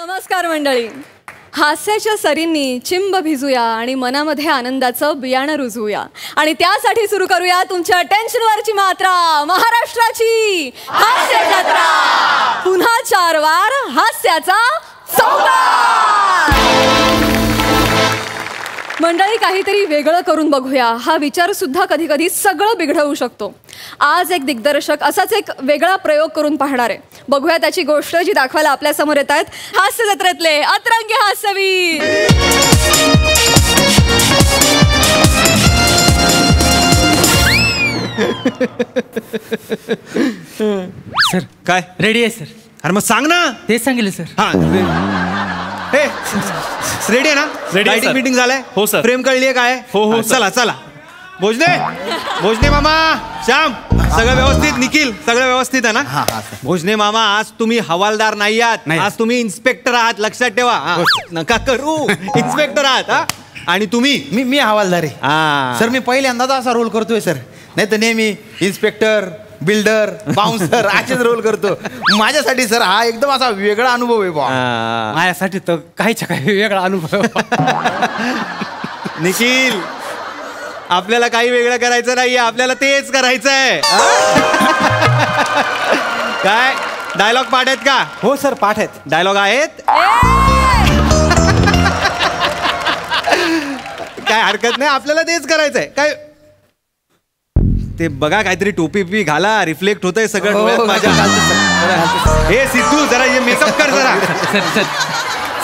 नमस्कार मंडळी. हास्याच्या सरींनी चिंब भिजूया आणि मनामध्ये आनंदाचं बियाणं रुजवूया आणि त्यासाठी सुरू करूया तुमच्या टेन्शनवरची मात्रा, महाराष्ट्राची हास्य जत्रा. पुन्हा 4 वार हास्याचा संवाद. मंडळी, काहीतरी वेगळं करून बघूया हा विचार सुद्धा कधी कधी सगळं बिघडवू शकतो. आज एक दिग्दर्शक असाच एक वेगळा प्रयोग करून पाहणार आहे. बघूया त्याची गोष्ट, जी दाखवायला आपल्या समोर येत आहेत हास्य जत्रेतले अतरंगी हास्यवीर. सर काय रेडी आहे सर? अरे मग सांग ना. तेच सांगितलं सर. हा रेडी आहे ना? रेडी मीटिंग झालंय? हो सर. फ्रेम कळली आहे काय? हो हो. चला चला. भोजने मामा, श्याम, सगळं व्यवस्थित? निखिल, सगळं व्यवस्थित आहे ना? भोजने मामा, आज तुम्ही हवालदार नाही आहात, आज तुम्ही इन्स्पेक्टर आहात, लक्षात ठेवा. नका करू, इन्स्पेक्टर आहात. आणि तुम्ही? मी हवालदार आहे सर. मी पहिल्यांदाच असा रोल करतोय सर. नाही तर नेहमी इन्स्पेक्टर, बिल्डर, बाउन्सर असेच रोल करतो. माझ्यासाठी सर हा एकदम असा वेगळा अनुभव आहे बा. माझ्यासाठी तर काहीच्या काही वेगळा अनुभव. निखिल, आपल्याला काही वेगळं करायचं नाहीये, आपल्याला तेच करायचंय. काय डायलॉग पाठ आहेत का? हो सर, पाठ आहेत. डायलॉग आहेत? काय हरकत नाही, आपल्याला तेच करायचंय. काय ते बघा, काहीतरी टोपी पी घाला, रिफ्लेक्ट होतंय सगळं डोळ्यात माझ्या. हे सिद्धू, जरा हे मेकअप कर जरा. Sir sir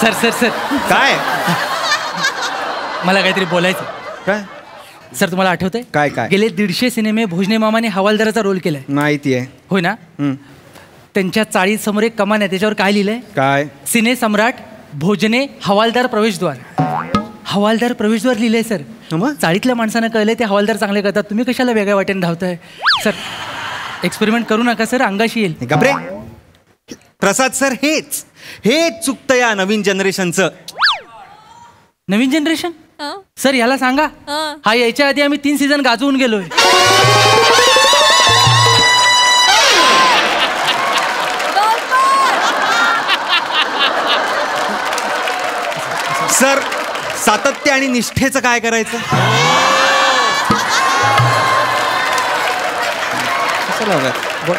sir sir sir काय मला काहीतरी बोलायचं. काय सर, तुम्हाला आठवतंय काय काय? गेले 150 सिनेमे भोजने मामाने हवालदाराचा रोल केलाय. माहिती आहे. होय ना? त्यांच्या चाळीसमोर एक कमान आहे, त्याच्यावर काय लिहिलंय? काय? सिने सम्राट भोजने हवालदार प्रवेशद्वार. हवालदार प्रवेशद्वार लिहिलंय सर. चाळीतल्या माणसानं कळलंय ते हवालदार चांगले करतात. तुम्ही कशाला वेगळ्या वाटेने धावताय? सर, एक्सपेरिमेंट करू नका सर, अंगाशी येईल. गबरे प्रसाद सर, हेच चुकतं या नवीन जनरेशनचं. नवीन जनरेशन? सर याला सांगा, हा यायच्या आधी आम्ही 3 सीझन गाजवून गेलोय. सर, सातत्य आणि निष्ठेचं काय करायचं?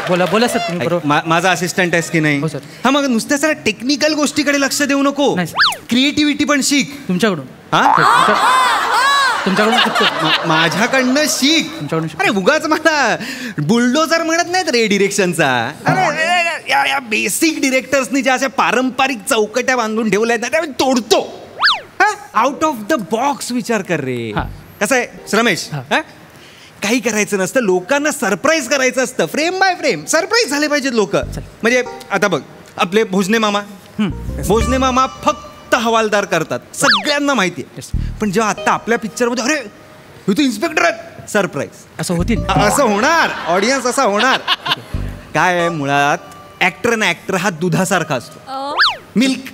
बोला बोला सर, तुम्ही बरोबर. माझा असिस्टंट आहेस की नाही? हो सर. हा, मग नुसत्या सर टेक्निकल गोष्टीकडे लक्ष देऊ नको, क्रिएटिव्हिटी पण शिक. तुमच्याकडून. तुमच्याकडून माझ्याकडनं शिक. तुमच्याकडून. अरे उगाच मला बुलडोजर म्हणत नाहीत रे डिरेक्शनचा. अरे या बेसिक डिरेक्टर्सनी ज्या अशा पारंपरिक चौकट्या बांधून ठेवल्या आहेत ना, त्या तोडतो. आउट ऑफ द बॉक्स विचार कर रे. कसं आहे रमेश, काही करायचं नसतं, लोकांना सरप्राईज करायचं असतं. फ्रेम बाय फ्रेम सरप्राईज झाले पाहिजेत लोक. म्हणजे आता बघ, आपले भोजने मामा फक्त हवालदार करतात, सगळ्यांना माहिती आहे. पण जेव्हा आता आपल्या पिक्चरमध्ये अरे हे तू इन्स्पेक्टर आहेत, सरप्राईज असं होतील. असं होणार, ऑडियन्स असा होणार. काय आहे मुळात, ऍक्टर ना ऍक्टर हा दुधासारखा असतो. मिल्क,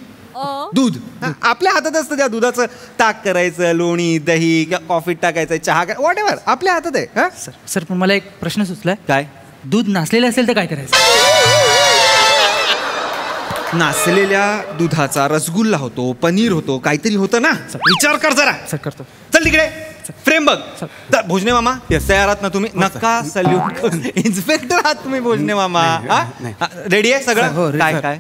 दूध आपल्या हातात असतं. त्या दुधाचं ताक करायचं, लोणी, दही किंवा कॉफी टाकायचं, चहा, व्हॉट एव्हर आपल्या हातात आहे. सर सर, पण मला एक प्रश्न सुचलाय. काय? दूध नासलेलं असेल तर काय करायचं? नासलेल्या दुधाचा रसगुल्ला होतो, पनीर होतो, काहीतरी होतं ना. विचार कर जरा. सर करतो. चल तिकडे फ्रेम बघ. भोजने मामा तयार आहात ना तुम्ही? नका सल्यूट. इन्स्पेक्टर आहात तुम्ही भोजने मामा. रेडी आहे सगळं? काय काय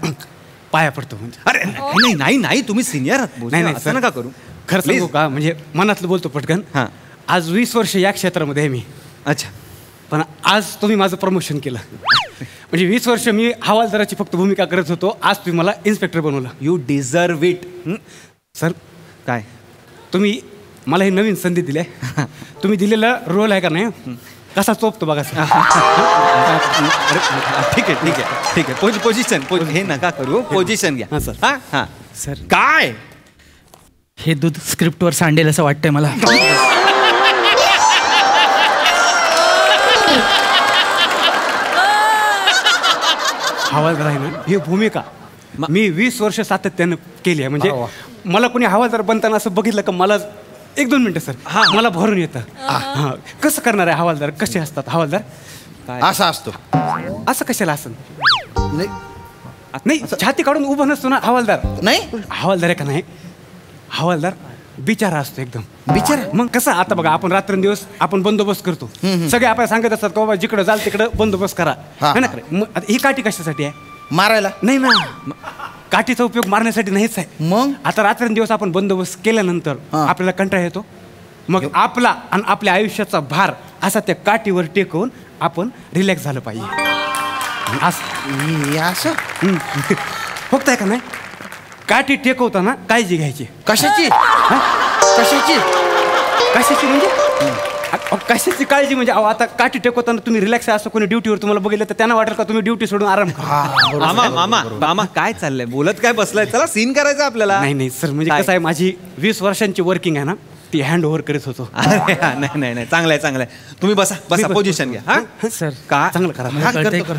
पाया पडतो म्हणजे. अरे नाही नाही नाही, तुम्ही सिनियर आहात. नाही असं नका करू. खरं सांगू का, म्हणजे मनातलं बोलतो पटकन. आज 20 वर्ष या क्षेत्रामध्ये आहे मी. अच्छा. पण आज तुम्ही माझं प्रमोशन केलं. म्हणजे 20 वर्ष मी हवालदाराची फक्त भूमिका करत होतो, आज तुम्ही मला इन्स्पेक्टर बनवलं. You deserve it. सर काय तुम्ही मला ही नवीन संधी दिली आहे. तुम्ही दिलेला रोल आहे का नाही, कसा चोपतो बघा सर. ठीक आहे ठीक आहे ठीक आहे. पोझिशन हे नका करू, पोझिशन घ्या. हां सर. हां सर, काय हे दूध स्क्रिप्टवर सांडेल असं वाटतंय मला. हवालदार आहे ना, ही भूमिका मी 20 वर्ष सातत्यानं केली आहे. म्हणजे मला कोणी हवालदार बनताना असं बघितलं का मला 1-2 मिनिटं सर मला भरून येतं. कसं करणार आहे हवालदार, कसे असतात हवालदार? असा असतो. असं कशाला असं? नाही छाती काढून उभं नसतो ना हवालदार. नाही हवालदार आहे का नाही, हवालदार बिचारा असतो एकदम. बिचारा? मग कसं आता बघा, आपण रात्रंदिवस आपण बंदोबस्त करतो. सगळे आपल्याला सांगत असतात की बाबा जिकडं जाल तिकडं बंदोबस्त करा. हा, है ना? मग आता ही काठी कशासाठी आहे? मारायला? नाही ना, काठीचा उपयोग मारण्यासाठी नाहीच आहे. मग आता रात्रंदिवस आपण बंदोबस्त केल्यानंतर आपल्याला कंटाळा येतो. मग आपला आणि आपल्या आयुष्याचा भार असा त्या काठीवर टेकवून आपण रिलॅक्स झालं पाहिजे. असं फक्त आहे का नाही, काठी टेकवताना काळजी घ्यायची. कशाची? कशाची? कशाची म्हणजे कशाची काळजी म्हणजे अहो, आता काठी टेकवताना तुम्ही रिलॅक्स असं कोणी ड्युटीवर तुम्हाला बघितलं तर त्यांना वाटेल का तुम्ही ड्युटी सोडून आराम करा. मामा मामा मामा काय चाललंय, बोलत काय बसलाय? चला सीन करायचं आपल्याला. नाही नाही सर, म्हणजे कसं आहे, माझी 20 वर्षांची वर्किंग आहे ना, ती हँड ओव्हर करीत होतो. अरे नाही नाही नाही, चांगलं आहे चांगलं आहे. तुम्ही बसा बसा, पोझिशन घ्या. हा सर का चांगलं करा. मला कळतंय का?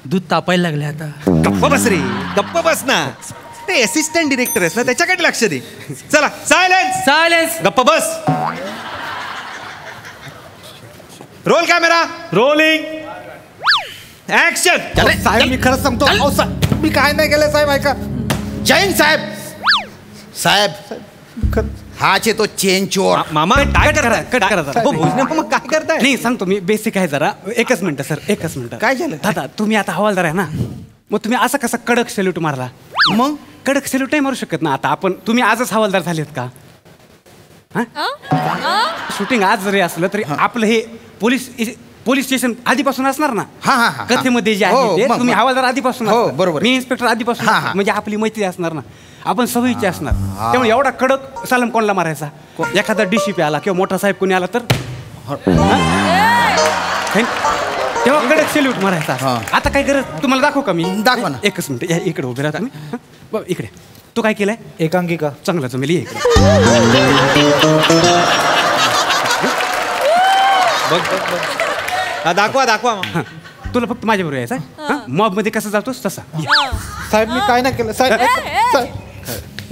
दूध तापायला लागले आता. गप्प बस रे, गप्प बस ना. ते असिस्टंट डिरेक्टर आहेस ना, त्याच्याकडे लक्ष दे. चला सायलेन्स. सायलेन्स. गप्प बस. Roll camera rolling action. साहेब मी खरंच सांगतो. मी काय नाही केलं साहेब, ऐका. जैन साहेब, साहेब हाच तो चेन चोर. मामा काय कट करा, कट करा जरा. हो, भोजने मग काय करताय? नाही सांगतो मी, बेसिक आहे जरा. एकच मिनिट सर, एकच मिनिट. काय झालं? दादा तुम्ही आता हवालदार आहे ना, मग तुम्ही असा कसा कडक सॅल्यूट मारला? मग कडक सॅल्यूट नाही मारू शकत ना. आता आपण, तुम्ही आजच हवालदार झालेत का? शूटिंग आज जरी असलं तरी आपलं हे पोलीस स्टेशन आधीपासून असणार ना. कथेमध्ये जे आहे ते तुम्ही हवालदार आधीपासून हो, असणार. बरोबर. मी इन्स्पेक्टर आधीपासून असणार. म्हणजे आपली मैत्री असणार ना, आपण सवयीची असणार. त्यामुळे एवढा कडक सालम कोणाला मारायचा? एखादा DCP आला किंवा मोठा साहेब कोणी आला तर तेव्हा कडक सॅल्यूट मारायचा. आता काय गरज, तुम्हाला दाखवू का मी? दाखवा ना. एकच मिनिट, इकडे उभे राहा तुम्ही. बघ इकडे, तू काय केलंय? एकांकिका. चांगलं जमेल, ये इकडे. बघ दाखवा दाखवा. तुला फक्त माझ्या बरोबर यायचा. मॉब मध्ये कसं जातोस तसा. साहेब मी काय नाही केलं साहेब.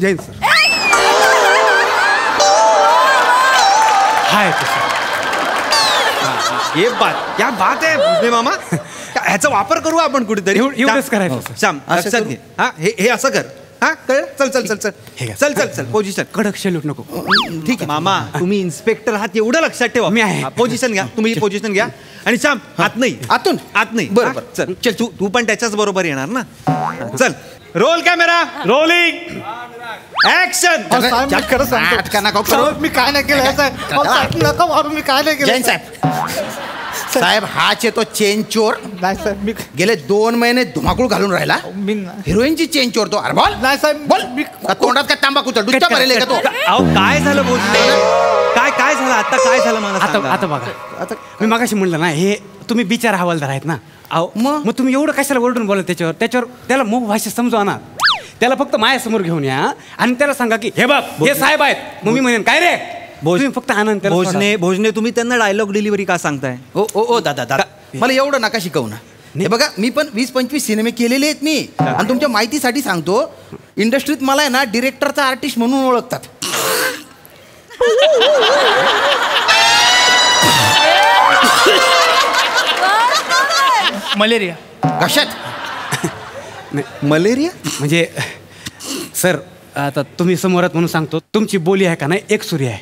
जैन सर हाय तसं. ये बात क्या बात आहे भोजने मामा. ह्याचा वापर करू आपण कुठेतरी. एवढंच करायचं सर. श्याम लक्षात घे. हा हे असं कर. हा कळ. चल चल चल चल हे घ्या. चल चल चल पोझिशन. कडक सॅल्यूट नको. ठीक आहे मामा, तुम्ही इन्स्पेक्टर आहात एवढं लक्षात ठेवा. मी आहे. पोझिशन घ्या, तुम्ही पोझिशन घ्या. आणि श्याम आत नाही, आतून आत नाही. बरोबर. चल चल, तू पण त्याच्याच बरोबर येणार ना. चल रोल कॅमेरा रोलिंग ऍक्शन. खरं सांगतो मी काय नाही केलं साहेब. नका मारू, मी काय नाही केलं. जैन साहेब, साहेब हाच तो चेन चोर. नाही साहेब, मी गेले 2 महिने धुमाकूळ घालून राहिला. हिरोईनची चेन चोर तो. अरे बोल. नाही साहेब बोल. तोंडात काय तांबाखू डुच्चा भरेल का तो? अहो काय झालं भोजने, काय झालं आता, काय झालं मला सांगा. आता बघा, आता मी मागाशी म्हणलं ना, हे तुम्ही बिचारा हवालदार आहेत ना. अहो मग तुम्ही एवढं कशाला ओरडून बोलत त्याच्यावर? त्याला मूग भाषेत समजवा ना. त्याला फक्त माझ्यासमोर घेऊन या आणि त्याला सांगा की हे बघ हे साहेब आहेत. मग मी म्हणेन काय रे तुम्ही फक्त आनंद. भोजने तुम्ही त्यांना डायलॉग डिलिव्हरी का सांगताय? ओ दादा मला एवढं नका शिकवू ना. हे बघा मी पण 20-25 सिनेमे केलेले आहेत मी. आणि तुमच्या माहितीसाठी सांगतो, इंडस्ट्रीत मला आहे ना डिरेक्टरचा आर्टिस्ट म्हणून ओळखतात. मलेरिया. कशात? मलेरिया म्हणजे सर आता तुम्ही समोरात म्हणून सांगतो, तुमची बोली आहे का नाही एकसुरी आहे.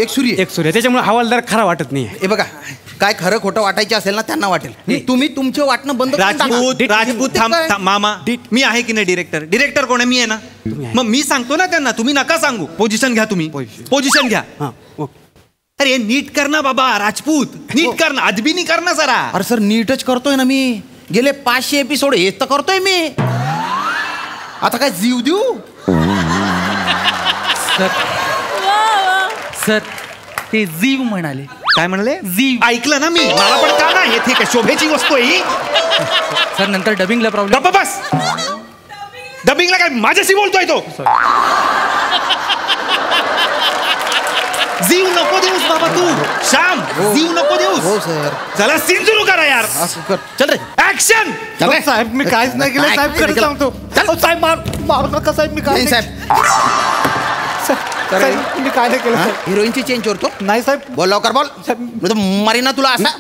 एकसुरी त्याच्यामुळे हवालदार खरा वाटत नाही. हे बघा काय खरं खोटं वाटायचे असेल ना त्यांना वाटेल. तुम्ही तुमचे वाटणं बंद करून टाका. राजपूत थांब मामा. मी आहे की नाही डिरेक्टर कोण आहे? मी आहे ना. मग मी सांगतो ना त्यांना, तुम्ही नका सांगू. पोझिशन घ्या तुम्ही. पोझिशन घ्या. अरे नीट कर ना बाबा राजपूत, नीट कर ना. अदबी नाही कर ना जरा. अरे सर नीटच करतोय ना मी. गेले 500 एपिसोड हे तर करतोय मी. आता काय जीव देऊ? सर ते जीव म्हणाले. काय म्हणाले? जीव. ऐकलं ना मी. मला पण का ना, हे ठीक आहे, शोभेची वस्तू आहे ही. सर नंतर डबिंगला प्रॉब्लेम. गप्प बस. डबिंगला काय माझ्याशी बोलतोय तो? जीव नको देऊस बाबा तू. श्याम जीव नको देऊस. हो सर. चला सीन सुरू करा यार. चल रे ऍक्शन. साहेब मी काहीच नाही केलं साहेब. खरं सांगतो साहेब. मारू नका साहेब. मी काय साहेब मी काय नाही केलं. हिरोईनची चेंज चोरतो? नाही साहेब. बोल लवकर बोल. मारी ना तुला असा.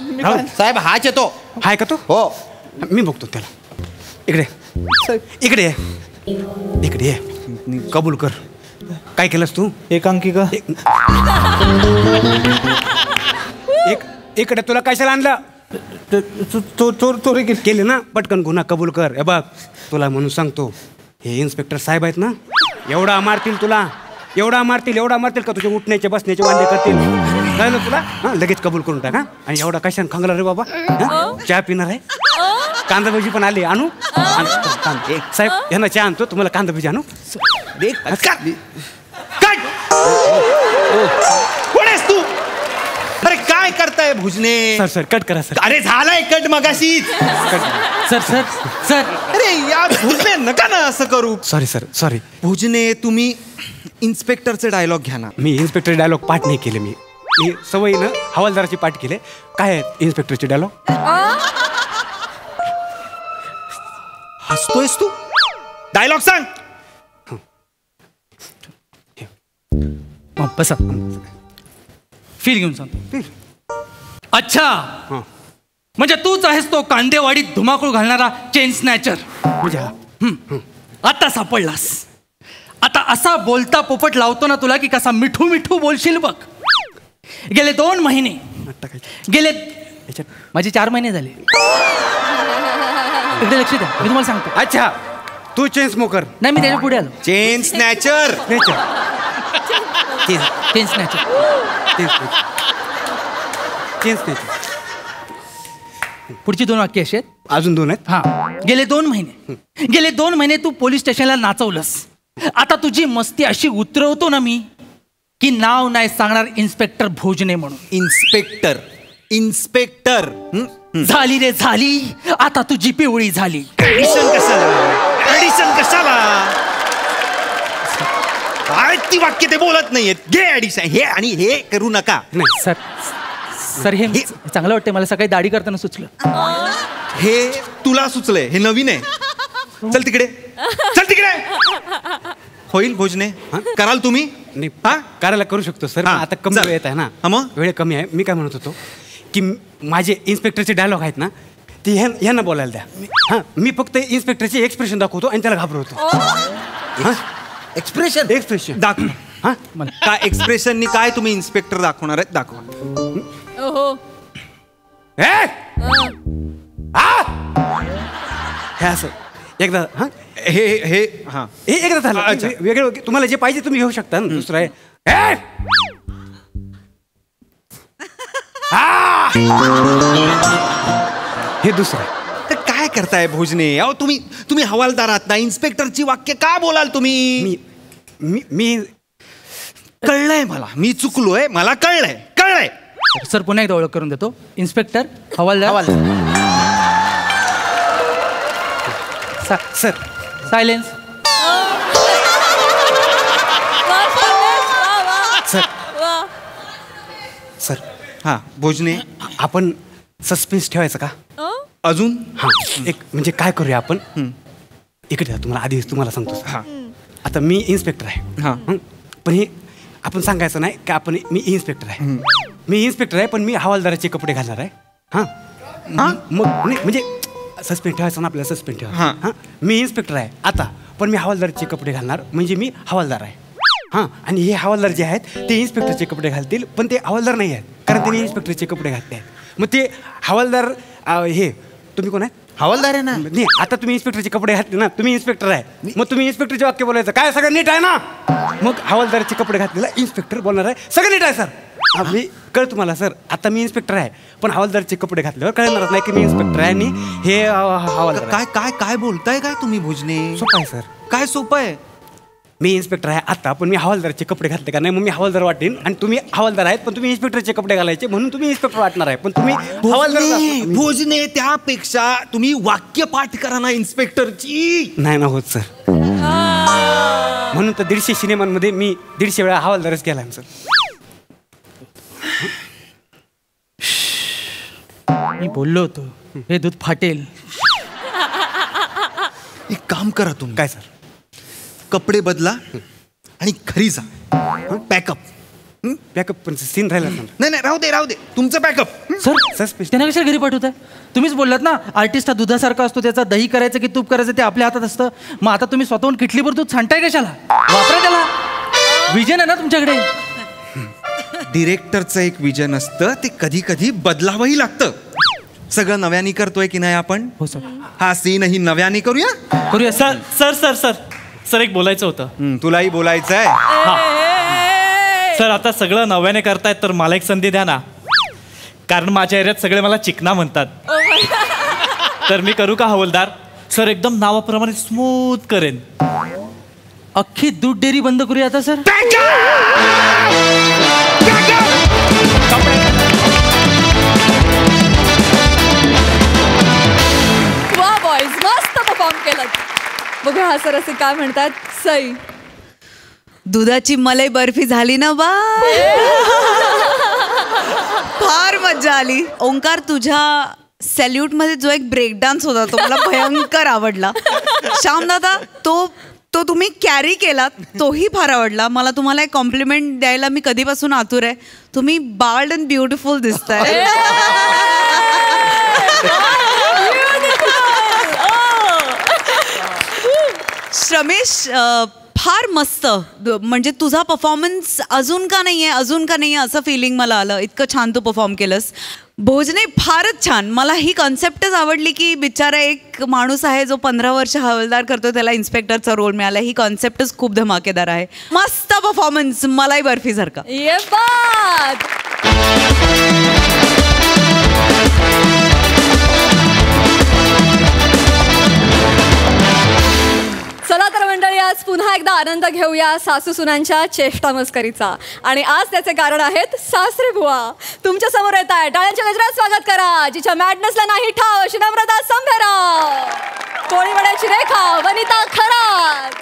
साहेब हाच येतो. हाय का तो? हो मी बघतो त्याला. इकडे इकडे ये. इकडे ये. कबूल कर. काय केलंस तू? एकांकिका. इकडे तुला कशाला आणलं? चोरी केली. केले ना, पटकन गुन्हा कबूल कर. हे बघ, तुला म्हणून सांगतो, हे इन्स्पेक्टर साहेब आहेत ना, एवढा मारतील तुला, एवढा मारतील का तुझे उठण्याचे बसण्याचे वांदे करतील. कळलं तुला? हा, लगेच कबूल करून टाका. आणि एवढा कशाने खंगला रे बाबा? चहा पिणार आहे? कांदा भजी पण आली, आणू? साहेब यांना चहा आणतो, तुम्हाला कांदा भजी आणू? कोण आहेस तू? अरे काय करताय भुजने? सर कट करा सर. अरे झालाय कट मगाशी. सर सर सर अरे यार भुजने, नका ना असं करू. Sorry sir, sorry. भुजने, तुम्ही इन्स्पेक्टरचे डायलॉग घ्या ना. मी इन्स्पेक्टर डायलॉग पाठ नाही केले. मी सवयीनं हवालदाराची पाठ केले. काय आहेत इन्स्पेक्टरचे डायलॉग? हसतोयस तू? डायलॉग सांग. बसा, फील घेऊन सांगतो. अच्छा, म्हणजे तूच आहेस तो कांदेवाडीत धुमाकूळ घालणारा चेन स्नॅचर. म्हणजे आता सापडलास. आता असा बोलता पोपट लावतो ना तुला की कसा मिठू मिठू बोलशील बघ. गेले 2 महिने गेले, माझे 4 महिने झाले. इकडे लक्ष द्या, मी तुम्हाला सांगतो. अच्छा, तू चेन स्मोकर? नाही, मी त्याच्या पुढे आलो. चेन स्नॅचर. चेन स्नॅचर. पुढची 2 वाक्य अशी आहेत. अजून 2 आहेत. हा, गेले 2 महिने तू पोलीस स्टेशनला नाचवलंस. आता तुझी मस्ती अशी उतरवतो ना मी की नाव नाही सांगणार इन्स्पेक्टर भोजने म्हणून. इन्स्पेक्टर झाली रे झाली, आता तुझी पिवळी झाली. ऍडिशन कशाला? काय ती वाक्य ते बोलत नाहीयेत. घे ऍडिशन. हे आणि हे करू नका. नाही सर, सर हे चांगलं वाटतंय मला. सकाळी दाढी करताना सुचलं. हे तुला सुचलंय, हे नवीन आहे. चल तिकडे. होईल भोजने? कराल तुम्ही? नाही, करायला करू शकतो सर. आता कमी वेळ येत आहे ना, मग वेळ कमी आहे. मी काय म्हणत होतो की माझे इन्स्पेक्टरचे डायलॉग आहेत ना, ते ह्यांना बोलायला द्या. हां, मी फक्त इन्स्पेक्टरचे एक्सप्रेशन दाखवतो आणि त्याला घाबरवतो. एक्सप्रेशन दाखव. हा, काय एक्सप्रेशननी काय तुम्ही इन्स्पेक्टर दाखवणार आहेत? दाखवा. हे असं एकदा. हां, हे हा, हे एकदा झालं. अच्छा. वेगळं तुम्हाला जे पाहिजे तुम्ही घेऊ शकता ना. दुसरं आहे हे दुसरं. तर काय करताय भोजने? अहो तुम्ही हवालदार आहात ना, इन्स्पेक्टरची वाक्य का बोलाल तुम्ही? मी कळलंय मला, मी चुकलोय, मला कळलंय. सर पुन्हा एकदा ओळख करून देतो. इन्स्पेक्टर हवालदार. Sir silence. सर हा भोजने, आपण सस्पेन्स ठेवायचं का अजून? हां, एक म्हणजे काय करूया आपण. इकडे तुम्हाला आधीच तुम्हाला सांगतो सर. हा, आता मी इन्स्पेक्टर आहे. हा. पण हे आपण सांगायचं नाही का मी इन्स्पेक्टर आहे. मी इन्स्पेक्टर आहे पण मी हवालदाराचे कपडे घालणार आहे. हां, मग नाही म्हणजे सस्पेंड ठेवायचं ना आपल्याला. सस्पेंड ठेवा. हां, मी इन्स्पेक्टर आहे आता, पण मी हवालदाराचे कपडे घालणार म्हणजे मी हवालदार आहे. हां, आणि हे हवालदार जे आहेत ते इन्स्पेक्टरचे कपडे घालतील, पण ते हवालदार नाही आहेत कारण त्यांनी इन्स्पेक्टरचे कपडे घातले आहेत. मग ते हवालदार हे तुम्ही कोण आहे? हवालदार आहे ना. नाही, आता तुम्ही इन्स्पेक्टरचे कपडे घातले ना, तुम्ही इन्स्पेक्टर आहे. मग तुम्ही इन्स्पेक्टरचे वाक्य बोलायचं काय? सगळं नीट आहे ना? मग हवालदारचे कपडे घातलेला इन्स्पेक्टर बोलणार आहे सगळं नीट आहे सर. मी कळ तुम्हाला सर. आता मी इन्स्पेक्टर आहे पण हवालदारचे कपडे घातल्यावर कळणारच नाही की मी इन्स्पेक्टर आहे आणि हे हवालदार आहे. काय बोलताय काय तुम्ही भोजने? सोपं आहे सर. काय सोपं आहे? मी इन्स्पेक्टर आहे आता पण मी हवालदारचे कपडे घातले का नाही, मग मी हवालदार वाटेन. आणि तुम्ही हवालदार आहेत पण तुम्ही इन्स्पेक्टरचे कपडे घालायचे म्हणून तुम्ही इन्स्पेक्टर वाटणार आहे, पण तुम्ही हवालदार. भोजने, त्यापेक्षा तुम्ही वाक्य पाठ करा ना इन्स्पेक्टरची. नाही ना होत सर. म्हणून तर 150 सिनेमांमध्ये मी 150 वेळा हवालदारच केला सर. मी बोललो होतो हे दूध फाटेल. एक काम करा तुम्ही. काय सर? कपडे बदला आणि घरी जा. पॅकअप. बॅकअप पण सीन राहिला ना. नाही राहू दे तुमचं बॅकअप. Sir Suspense. त्यांना कशाला घरी पाठवताय? तुम्हीच बोललात ना आर्टिस्ट हा दुधासारखा असतो, त्याचा दही करायचं की तूप करायचं ते आपल्या हातात असतं. मग आता तुम्ही स्वतःहून किटलीवर दूध सांडताय कशाला? वापरा त्याला. विजन आहे ना तुमच्याकडे. डिरेक्टरचं एक विजन असतं, ते कधी कधी बदलावंही लागतं. सगळं नव्याने करतोय की नाही आपण? हो सर. हा सीनही नव्याने करूया. करूया sir sir sir sir sir एक बोलायचं होतं. तुलाही बोलायचंय. सर आता सगळं नव्याने करतायत तर मला एक संधी द्या ना, कारण माझ्या एरियात सगळे मला चिकना म्हणतात. तर मी करू का हवलदार? सर एकदम नावाप्रमाणे स्मूथ करेन. अख्खी दूध डेअरी बंद करूया आता सर. वा बॉईज, मस्त परफॉर्म केलं. बघू हा सर असे काय म्हणतात. सई, दुधाची मलाई बर्फी झाली ना बा. फार मजा आली. ओंकार, तुझ्या सॅल्यूट मध्ये जो एक ब्रेक डान्स होता तो मला भयंकर आवडला. श्याम दादा, तो तुम्ही कॅरी केलात, तोही फार आवडला मला. तुम्हाला एक कॉम्प्लिमेंट द्यायला मी कधीपासून आतुर आहे. तुम्ही बाल्ड अँड ब्युटिफुल दिसताय. श्रमेश, फार मस्त. म्हणजे तुझा परफॉर्मन्स अजून का नाही आहे असं फिलिंग मला आलं. इतकं छान तू परफॉर्म केलंस. भोजने फारच छान. मला ही कॉन्सेप्टच आवडली की बिचारा एक माणूस आहे जो 15 वर्ष हवालदार करतो, त्याला इन्स्पेक्टरचा रोल मिळाला. ही कॉन्सेप्टच खूप धमाकेदार आहे. मस्त परफॉर्मन्स, मलाई बर्फी सारखा. ये बात. चला तर मंडळी, आज पुन्हा एकदा आनंद घेऊया सासू सुनांच्या चेष्टा मस्करीचा. आणि आज त्याचे कारण आहेत सासरे बुवा. तुमच्या समोर येत आहे, टाळ्यांच्या गजरात स्वागत करा. जिच्या मॅडनेसला नाही ठाव अशी नम्रता संभेराव, कोळीवाड्याची रेखा वनिता खरात,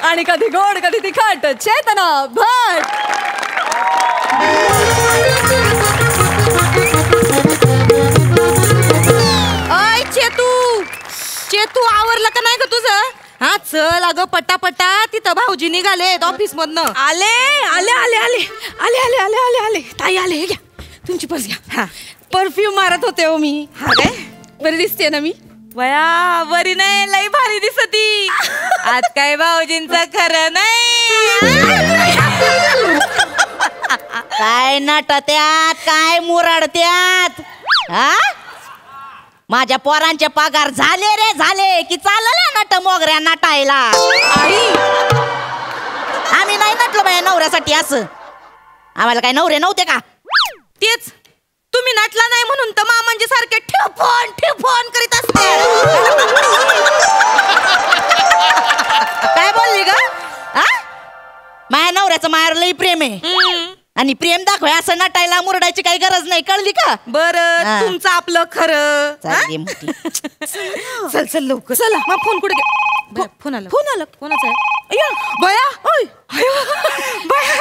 आणि कधी गोड कधी तिखट चेतना भट. अय चेतू आवरलं का नाही ग तुझं? हा चल अगं पटापटा, तिथं भाऊजी निघालेत ऑफिस मधनं. आले आले आले आले आले आले आले आले आले ताई आले. हे घ्या तुमची पर्स घ्या. हा परफ्यूम मारत होते हो मी. हा काय बरी दिसते ना मी? वया बरी नाही, लई भारी दिसती. आज काय भाऊजींचं खरं नाही. काय नटत्यात, काय मुरडत्यात. हा, माझ्या पोरांचे पगार झाले रे झाले की चालले नट मोगऱ्या नटायला. आई आम्ही नाही नटलो बाया नवऱ्यासाठी. असं आम्हाला काय नवरे नव्हते का? तेच तुम्ही नटला नाही म्हणून तर मामांजी सारखे ठेफोन करीत असते. काय बोलली ग? माझ्या नवऱ्याचं मायावर लई प्रेम आहे, आणि प्रेम दाखवाय असं नटायला मुरडायची काही गरज नाही, कळली का? बरं तुमचं आपलं खरं. चालली मोठी. चल चल लवकर. चला मग फोन कुठे गे? फोन आला. कोणाचा आहे? अय्या बया, ओय बया,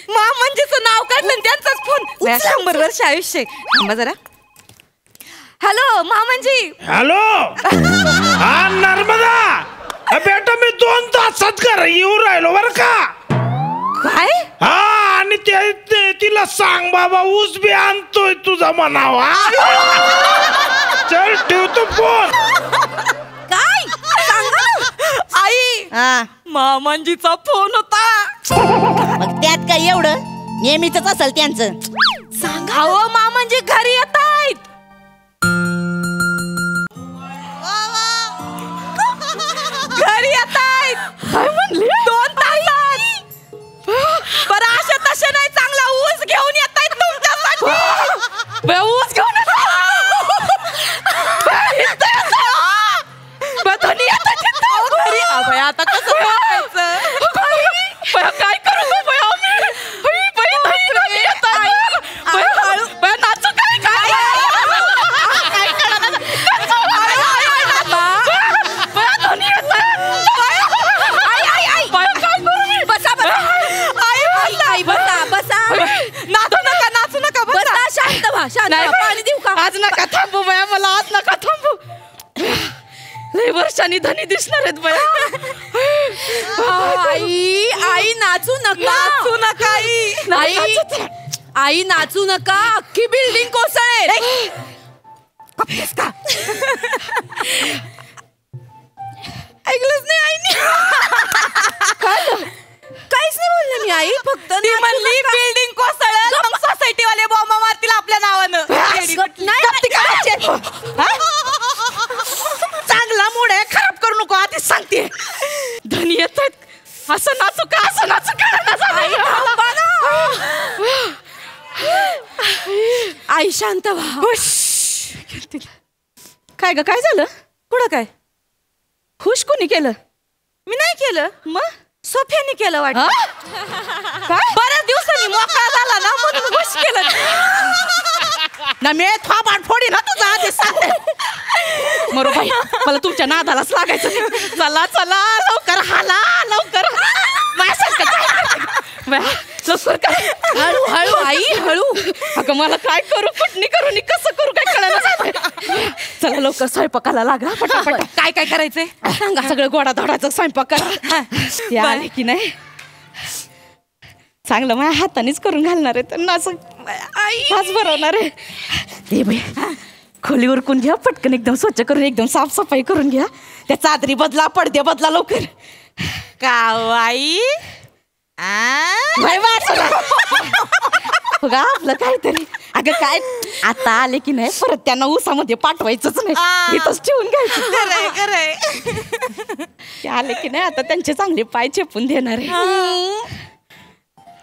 मामांजीचं नाव काढलं आणि त्यांचाच फोन. 100 वर्ष आयुष्य. थांबा जरा. हॅलो मामांजी. हॅलो, हा नर्मदा. बेटा मी 2 तासात घर येऊ राहिलो बर का. काय? हा, आणि तिला सांग बाबा ऊस बी आणतोय तुझा म्हणावा. चल ठेवतो फोन. काय आई? मामांजीचा फोन होता. मग त्यात काय एवढं, नेहमीच असेल त्यांचं. सांगा हो, मामांजी घरी येत आहेत. घरी येत आहेत. काय म्हणले? 2 तासात. बरं अशा तशा नाही, चांगला ऊस घेऊन येत आहेत तुमच्यासाठी. ऊस घेऊन आता कसं काय करू नाचू काय नाचू नका बसा. शांत व्हा, शांत. पाणी देऊ का? आज नका थांबू बया, मला आज नका थांबू. लय वर्षांनी धनी दिसणार आहेत बया. आई आई नाचू नका. नाचू नका आई. आई नाचू नका, अख्खी बिल्डिंग कोसळेल. ऐकलंच नाही आईने. काहीच नाही बोलले मी. आई फक्त ती म्हणली बिल्डिंग कोसळेल, मग सोसायटी वाले बॉम्ब मारतील आपल्या नावानं. चांगला मूड आहे, खराब करू नको आधीच सांगते. धनी येत असं नाचू का, असं नाचू का. आई शांत व्हा. काय ग, काय झालं? कुठं काय खुश कोणी केलं? मी नाही केलं. मग सोफ्याने केलं वाटतं. काय बऱ्याच दिवसांनी मोकळा झाला ना म्हणून खुश केलं ना. मी थोबाड फोडी ना तुझा आधीच सांगते. मरो बाई, मला तुमच्या नादालाच लागायचं नाही. चला चला लवकर हाला, लवकर लवकर काय. हळू हळू आई हळू. अगं मला काय करू, कुठनी करू नि कसं करू काय कळलं. चला लवकर स्वयंपाकाला लागा पटापट. काय काय करायचंय सांगा. सगळं गोडा धोडाचं स्वयंपाक करा. ते आले की नाही चांगलं माझ्या हातानेच करून घालणार आहे त्यांना. असं हाच भरवणार आहे. हे बाई खोली उरकून घ्या पटकन, एकदम स्वच्छ करून एकदम साफसफाई करून घ्या. त्या चादरी बदला, पडदे बदला लवकर. का आई आपलं काहीतरी. अगं काय आता आले की नाही परत त्यांना उसामध्ये पाठवायचंच नाही, इथंच ठेवून घ्यायचं. ते आले की नाही आता त्यांचे चांगले पाय चेपून देणार आहे.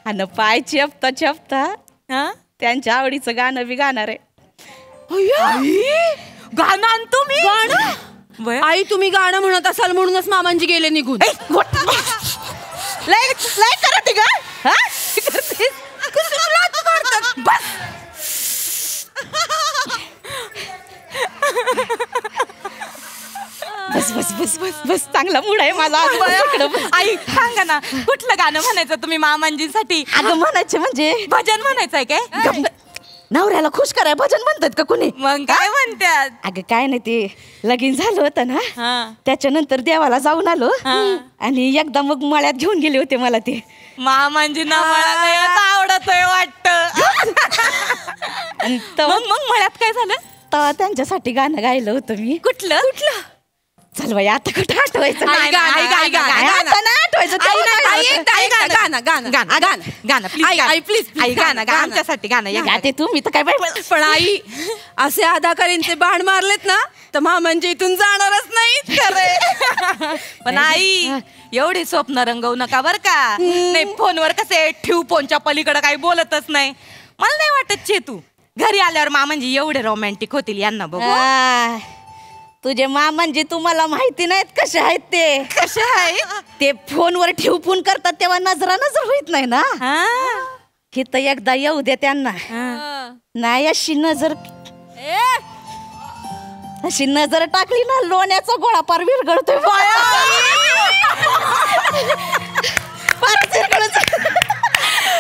आणि पाय चेपता चेपता त्यांच्या आवडीचं गाणं बी गाणार आहे. गाणं आणतो मी. गाणं आई तुम्ही गाणं म्हणत असाल म्हणूनच मामांजी गेले निघून. लय करते ग. बस बस बस बस बस चांगला मूड आहे माझा. आई सांगा ना कुठलं गाणं म्हणायचं तुम्ही मामांजींसाठी? अगं म्हणायचे म्हणजे भजन म्हणायचंय काय? नवऱ्याला खुश कराय भजन म्हणतात का कुणी? मग काय म्हणतात? अगं काय नाही, ते लगीन झालं होतं ना त्याच्यानंतर देवाला जाऊन आलो आणि एकदा मग मळ्यात घेऊन गेले होते मला. ते मामांजींना मला आवडतोय वाटत. मग मळ्यात काय झालं? तेव्हा त्यांच्यासाठी गाणं गायलं होतं मी. कुठलं कुठलं? चल बाई आता कुठं आठवायचं. आमच्यासाठी गाणं गाते तुम्ही तर काय बाई. पण आई असे अदाकारींचे बाण मारलेत ना तर मामांजी इथून जाणारच नाही. पण आई एवढी स्वप्न रंगवू नका बर का. नाही फोनवर कसे ठेवू, फोनच्या पलीकडे काही बोलतच नाही. मला नाही वाटत चेतू घरी आल्यावर मामांजी एवढे रोमॅन्टिक होतील यांना बघू. तुझे मामांजी तुम्हाला माहिती नाहीत कसे आहेत ते. कसे आहेत ते फोनवर ठेव फोन करतात तेव्हा नजर होत नाही ना. हे तर एकदा येऊ दे त्यांना. नाही अशी नजर टाकली ना लोण्याचा गोळा पार विरघळतोय.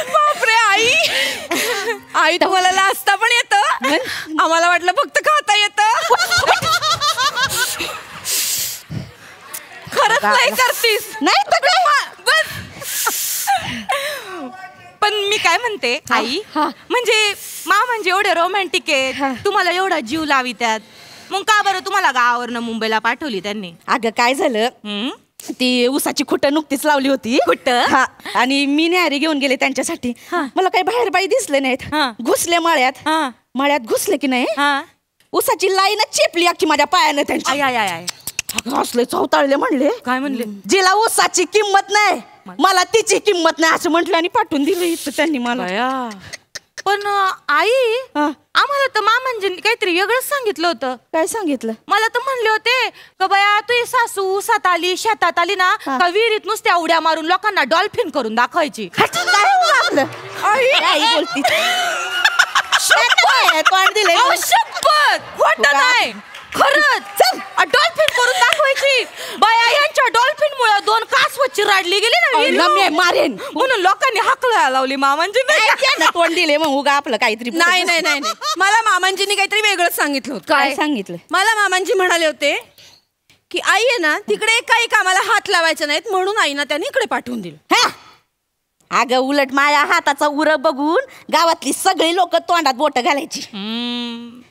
बापरे आई. आई तुम्हाला लाजता पण येतं, आम्हाला वाटलं फक्त खाता येतं. खरंच नाही करतीस? नाही तर बस. पण मी काय म्हणते आई, म्हणजे म्हणजे एवढे रोमॅन्टिक आहेत, तुम्हाला एवढा जीव लावितात, मग का बरं तुम्हाला गावावरनं मुंबईला पाठवली त्यांनी? अगं काय झालं, ती उसाची खुटं नुकतीच लावली होती. आणि मी न्याहारी घेऊन गेले त्यांच्यासाठी. मला काही बाहेर बाई दिसले नाहीत. घुसले मळ्यात घुसले की नाही उसाची लाईनच चेपली अख्खी माझ्या पायानं त्यांची. असले चौताळले म्हणले. काय म्हणले? जिला उसाची किंमत नाही मला तिची किंमत नाही असं म्हटलं आणि पाठवून दिलं इथं त्यांनी मला. पण आई आम्हाला तर मामांजींनी काहीतरी वेगळंच सांगितलं होतं. काय सांगितलं? मला तर म्हणले होते का बया तू सासू उसात आली शेतात आली ना का विहिरीत नुसत्या उड्या मारून लोकांना डॉल्फिन करून दाखवायची. आई बोलती तोंड दिले. शपथ खोटं नाही खरंच. डॉल्फिन करून दाखवायची. बाया यांच्या डॉल्फिन मुळे 2 कासव चिराडली गेली ना मारेन म्हणून लोकांनी हाकला लावली मामांजींनी. तोंड दिले मग उगा आपलं काहीतरी. नाही नाही नाही मला मामांजींनी काहीतरी वेगळंच सांगितलं होतं. काय सांगितलं? मला मामांजी म्हणाले होते की आई आहे ना तिकडे काही कामाला हात लावायचे नाहीत म्हणून आईना त्यांनी इकडे पाठवून दिलं. अगं उलट माझ्या हाताचा उर बघून गावातली सगळी लोक तोंडात बोट घालायची.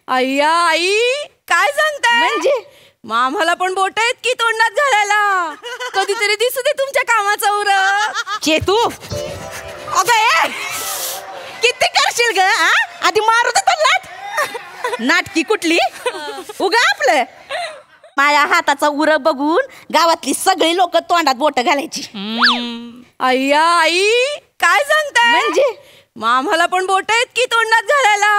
अय्या आई काय सांगताय म्हणजे आम्हाला पण बोट आहेत की तोंडात घालायला. कधीतरी दिसू दे तुमच्या कामाचा उर. चेतू अगं किती करशील ग? आधी मारू दे लाट. नाटकी कुठली उगा आपलं. माझ्या हाताचा उर बघून गावातली सगळी लोक तोंडात बोट घालायची. अय्या आई काय सांगताय म्हणजे आम्हाला पण बोट आहेत की तोंडात घालायला.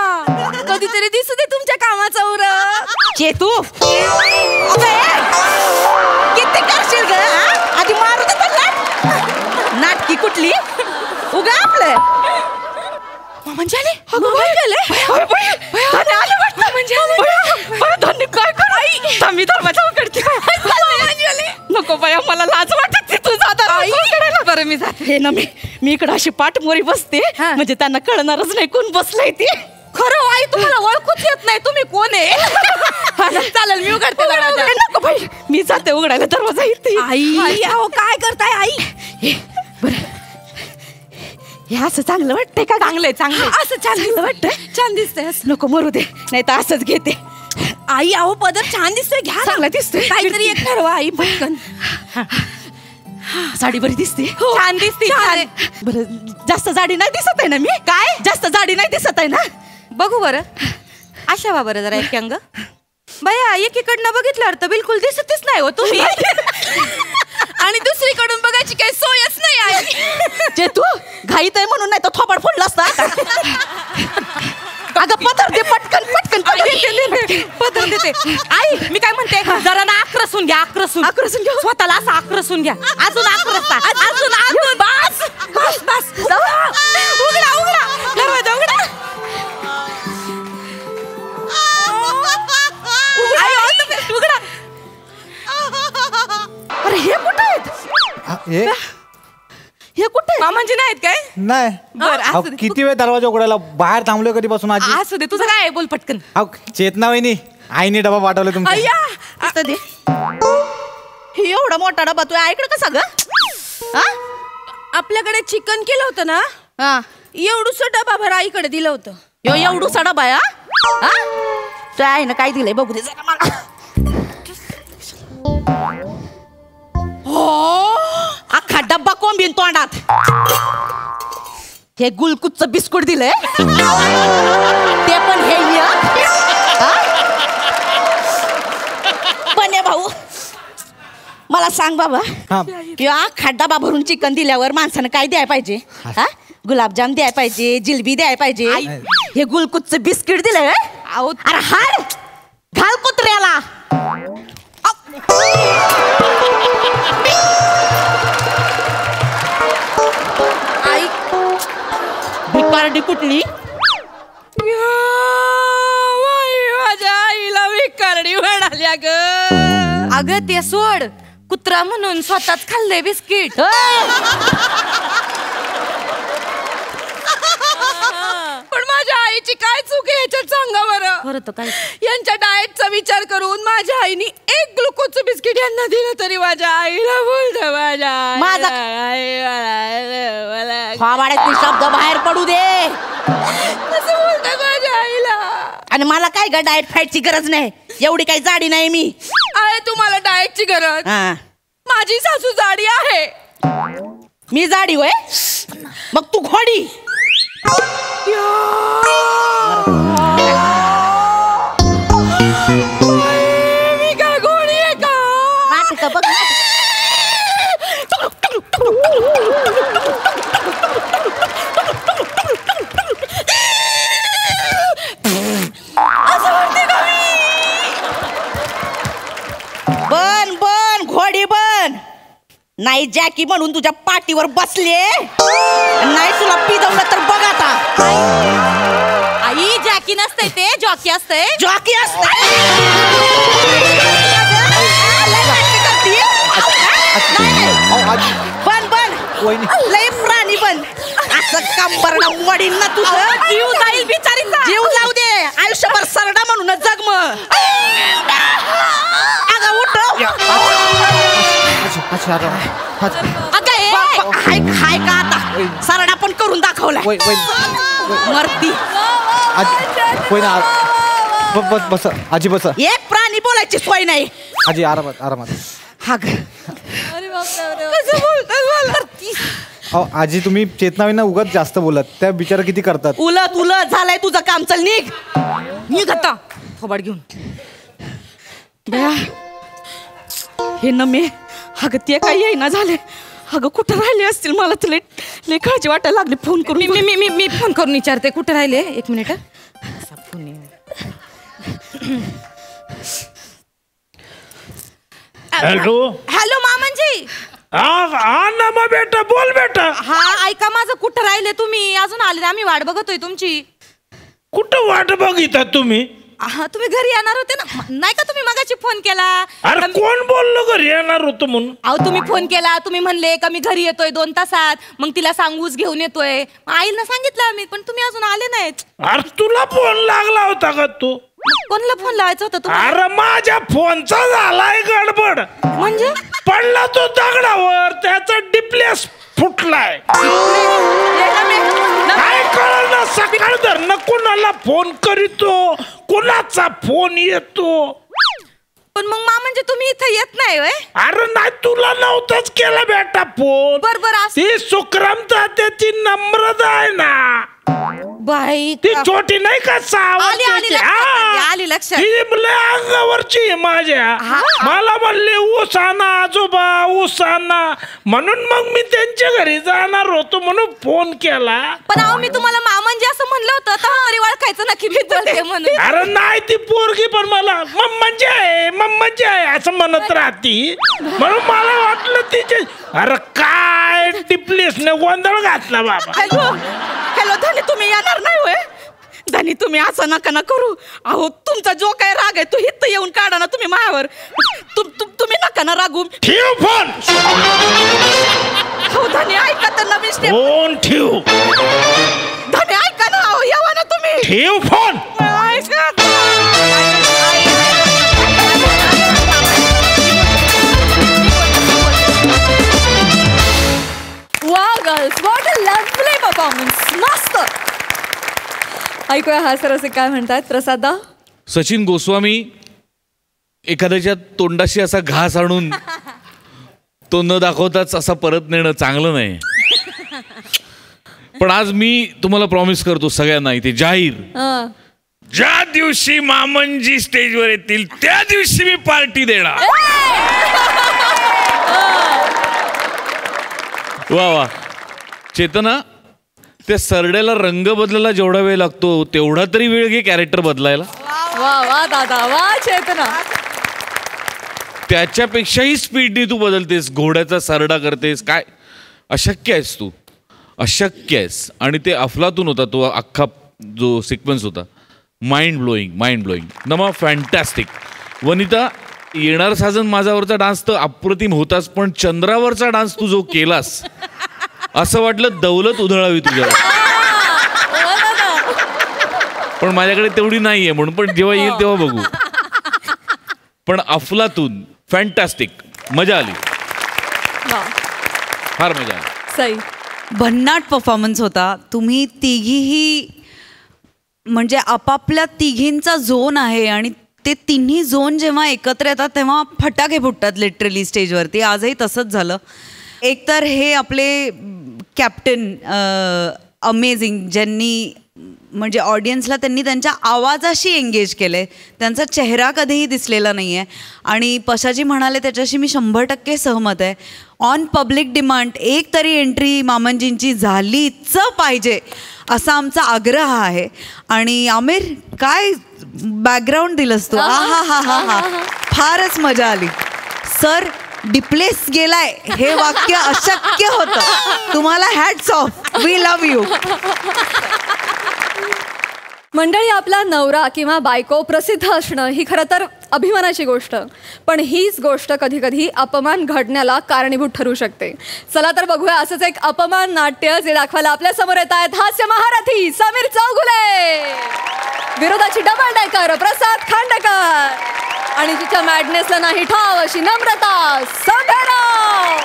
कधीतरी दिसू दे तुमच्या कामाचा उर. चेतू किती करशील ग? आधी मारू दे लाट. नाटकी कुठली उगा आपलं. म्हणजे मी दरवाजा उघडते. नको बाया मला लाज वाटते. तू जाता बरं मी जाते. हे ना मी इकडं अशी पाठमोरी बसते म्हणजे त्यांना कळणारच नाही कोण बसलंय ते. खरं आई तुम्हाला ओळखूच येत नाही तुम्ही कोण आहे. चालेल मी उघडते दरवाजा. नको बाई मी जाते उघडायला दरवाजा इथे. आई अहो काय करताय आई. बरं हे असं चांगलं वाटतंय का? चांगलंय चांगलं असं चांगलं वाटतंय. छान दिसतंय. नको मरू दे नाही तर असंच घेते. आई अहो पदर छान दिसतोय घ्या. चांगला दिसतोय. काहीतरी एक ठरवा आई पटकन. साडी बरी दिसते. छान दिसते. बरं जास्त जाडी नाही दिसत आहे ना मी? काय जास्त जाडी नाही दिसत आहे ना? बघू बरं. अशा वा बरं जरा एक अंग. बया एकीकडनं बघितल्यावर तर बिलकुल दिसतच नाही हो तुम्ही. आणि दुसरीकडून बघायची काही सोयच नाही आई. जे तू घाईत आहे म्हणून नाही तर थोबाड फोडला असता. अगं पदर दे पटकन पटकन पदर देते. आई मी काय म्हणते जरा ना आक्रसून घ्या. आक्रसून घ्या. स्वतःला असं आक्रसून घ्या. अजून आक्रसता. अजून बस बस बस. उघडा उघडा दरवाजा उघडा. उघडा. अरे हे कुठे आहेत? हे कुठे मामांजी नाहीत काय? नाही बरं अहो, असू दे. किती वेळ दरवाजा उघडायला बाहेर थांबलोय कधीपासून आजी. असू दे तुझं काय आहे? बोल पटकन. अहो चेतना वहिनी आईने डबा पाठवला तुमचा. अय्या असं दे. हे एवढा मोठा डबा तू ऐकलं का सगळं? आपल्याकडे चिकन केलं होतं ना हा एवढूस डबा भर आईकडे दिलं होतं. एवढूसा डबा आहे हा? तू आहे ना काय दिलंय बघू दे जरा मला. अख्खा डब्बा कोंबीन तोंडात. हे गुलकुच्च बिस्कुट दिलंय ते पण हे पण भाऊ मला सांग बाबा अख्खा डबा भरून चिकन दिल्यावर माणसानं काय द्यायला पाहिजे? गुलाबजाम द्यायला पाहिजे, जिलबी द्यायला पाहिजे. हे गुलकुच्च बिस्किट दिलंय. अरे हाड घाल कुत्र्याला. आई भिकारडी कुठली? माझ्या आईला भिकारडी म्हणाल्या ग. अगं ते सोड कुत्रा म्हणून स्वतःच खाल्लंय बिस्किट. पण माझ्या आईची काय चूक आहे ह्याच्यात सांगा बरं. खरं तर काय यांच्या डाएटचा विचार करून माझ्या आईने एक ग्लुकोजचं बिस्किट यांना दिलं तरी माझ्या आईला बोलतं माझा फावाड्यातले शब्द बाहेर पडू दे. कसं बोलतं माझ्या आईला. आणि मला काय ग डाएट फाईटची गरज नाही. एवढी काही जाडी नाही मी. आहे तुम्हाला डाएटची गरज. माझी सासू जाडी आहे. मी जाडी होय मग तू घोडी. मी काय घोडी आहे का? नाटक बघ बन बन घोडी बन. नाही जॅकी म्हणून तुझ्या पाठीवर बसले नाही तुला पिजवलं तर बघ आता. आई जॅकी नसते ते जॉकी असते. जॉकी असते. बन बन लय प्राणी बन. असं कंबरडा मोडीन ना तुझं. जीव जाईल बिचारीचा. जीव जाऊ दे आयुष्यभर सरडा म्हणून जग मग. अगं उठ. अच्छा हाय का आता वहिनी मरती बस आजी बस. एक प्राणी बोलायची सोय नाही. आजी आरामात आरामात. अरे बापरे. कसं बोलतात मला? अहो आजी तुम्ही चेतनावींना उगाच जास्त बोलत. त्या बिचारा किती करतात. उलट झालंय तुझं काम. चल निघ आता थोबाड घेऊन. बया हे न मे अगं ते काही येईना झाले. अगं कुठं राहिले असतील. मला तर लय काळजी वाटायला लागली. फोन करून मी फोन करून विचारते कुठे राहिले. एक मिनिट. हॅलो मामनजी. हा ना मग बेटा बोल बेटा. हा ऐका माझं कुठं राहिले तुम्ही. अजून आले आम्ही वाट बघतोय तुमची. कुठं वाट बघिता तुम्ही. तुम्ही घरी येणार होते ना. नाही का तुम्ही मगाशी फोन केला. अरे कोण बोललो घरी येणार होतो म्हणून. अहो तुम्ही फोन केला. तुम्ही म्हणले का मी घरी येतोय 2 तासात. मग तिला सांगूच घेऊन येतोय. आईला सांगितलं आम्ही पण तुम्ही अजून आले नाहीत. अरे तुला फोन लागला होता का तू. कोणाला फोन लावायचा होता तुम्हाला. अरे माझ्या फोनचा झालाय गडबड. म्हणजे पडला तो दगडावर त्याचा डिप्लेस फुटलाय. काय कळलं सकाळ धरणं कोणाला फोन करीतो कोणाचा फोन येतो. पण मग म्हणजे तुम्ही इथं येत नाही होय. अरे नाही तुला नव्हताच केला बेटा फोन. बरोबर ती सुक्रमता त्याची नम्रता आहे ना. बाई ती छोटी नाही का 6 वर्षाची. आली लक्षात. ती अंगावरची माझ्या. मला म्हणले उसाना आजोबा उसाना म्हणून मग मी त्यांच्या घरी जाणार होतो म्हणून फोन केला. पण अहो मी तुम्हाला मामंजी असं म्हणलं होतं तरी ओळखायचं नक्की मी बोलते म्हणून. अरे नाही ती पोरगी पण मला मम्मजी आहे असं म्हणत राहती म्हणून मला वाटलं तिचे. अरे काय टिपलीसने गोंधळ घातला बाबा. हॅलो धनी तुम्ही येणार नाही होय. धनी तुम्ही असं नका ना करू. अहो तुमचा जो काय राग आहे तो इथं येऊन काढा ना तुम्ही मायावर. तुम्ही नका ना रागू. ठेव फोन. हो धनी ऐका तर नवीन स्टेप. फोन ठेव. धनी ऐका ना. अहो येवा ना तुम्ही. ठेव फोन. वा girls what a lovely performance. मस्त. ऐकूया हा सर असे काय म्हणतात. प्रसादा. सचिन गोस्वामी एखाद्याच्या तोंडाशी असा घास आणून तो न दाखवताच असा परत नेणं चांगलं नाही. पण आज मी तुम्हाला प्रॉमिस करतो सगळ्यांना इथे जाहीर. ज्या दिवशी मामनजी स्टेजवर येतील त्या दिवशी मी पार्टी देणार. वा वा. चेतना त्या सरड्याला रंग बदलायला जेवढा वेळ लागतो तेवढा तरी वेळ घे कॅरेक्टर बदलायला. वा वा दादा वा. चेतना त्याच्यापेक्षाही स्पीडने तू बदलतेस. घोड्याचा सरडा करतेस. काय अशक्य आहेस तू. अशक्य आहेस. आणि ते अफलातून होता तो अख्खा जो सिक्वेन्स होता. Mind blowing. नमा फॅन्टॅस्टिक. वनिता येणार साजन माझ्यावरचा डान्स तर अप्रतिम होताच पण चंद्रावरचा डान्स तू जो केलास असं वाटलं दौलत उधळावी तुझ्यावर. पण माझ्याकडे तेवढी नाहीये म्हणून. पण जेव्हा येईल तेव्हा बघू. पण अफलातून फॅन्टॅस्टिक. मजा आली. फार मजा आली. सई. भन्नाट परफॉर्मन्स होता. तुम्ही तिघीही म्हणजे आपापल्या तिघींचा झोन आहे आणि ते तिन्ही झोन जेव्हा एकत्र येतात तेव्हा फटाके फुटतात लिटरली स्टेजवरती. आजही तसंच झालं. एकतर हे आपले कॅप्टन अमेझिंग ज्यांनी म्हणजे ऑडियन्सला त्यांनी त्यांच्या आवाजाशी एंगेज केलं आहे. त्यांचा चेहरा कधीही दिसलेला नाही आहे. आणि पशाजी म्हणाले त्याच्याशी मी 100% सहमत आहे. ऑन पब्लिक डिमांड एक तरी एंट्री मामनजींची झालीच पाहिजे असा आमचा आग्रह आहे. आणि आमिर काय बॅकग्राऊंड दिलंस तू. हा हा हा हा फारच मजा आली. सर डिप्लेस गेलाय हे वाक्य अशक्य होतं. तुम्हाला hats off. We love you. मंडळी आपला नवरा किंवा बायको प्रसिद्ध असणं ही खरं तर अभिमानाची गोष्ट. पण हीच गोष्ट कधी कधी अपमान घडण्याला कारणीभूत ठरू शकते. चला तर बघूया असंच एक अपमान नाट्य जे दाखवायला आपल्या समोर येत आहेत हास्य महारथी समीर चौगुले. विरोधाची डबल डेकर प्रसाद खांडेकर आणि तिच्या मॅडनेसला नाही ठाव अशी नम्रता सोंढेराव.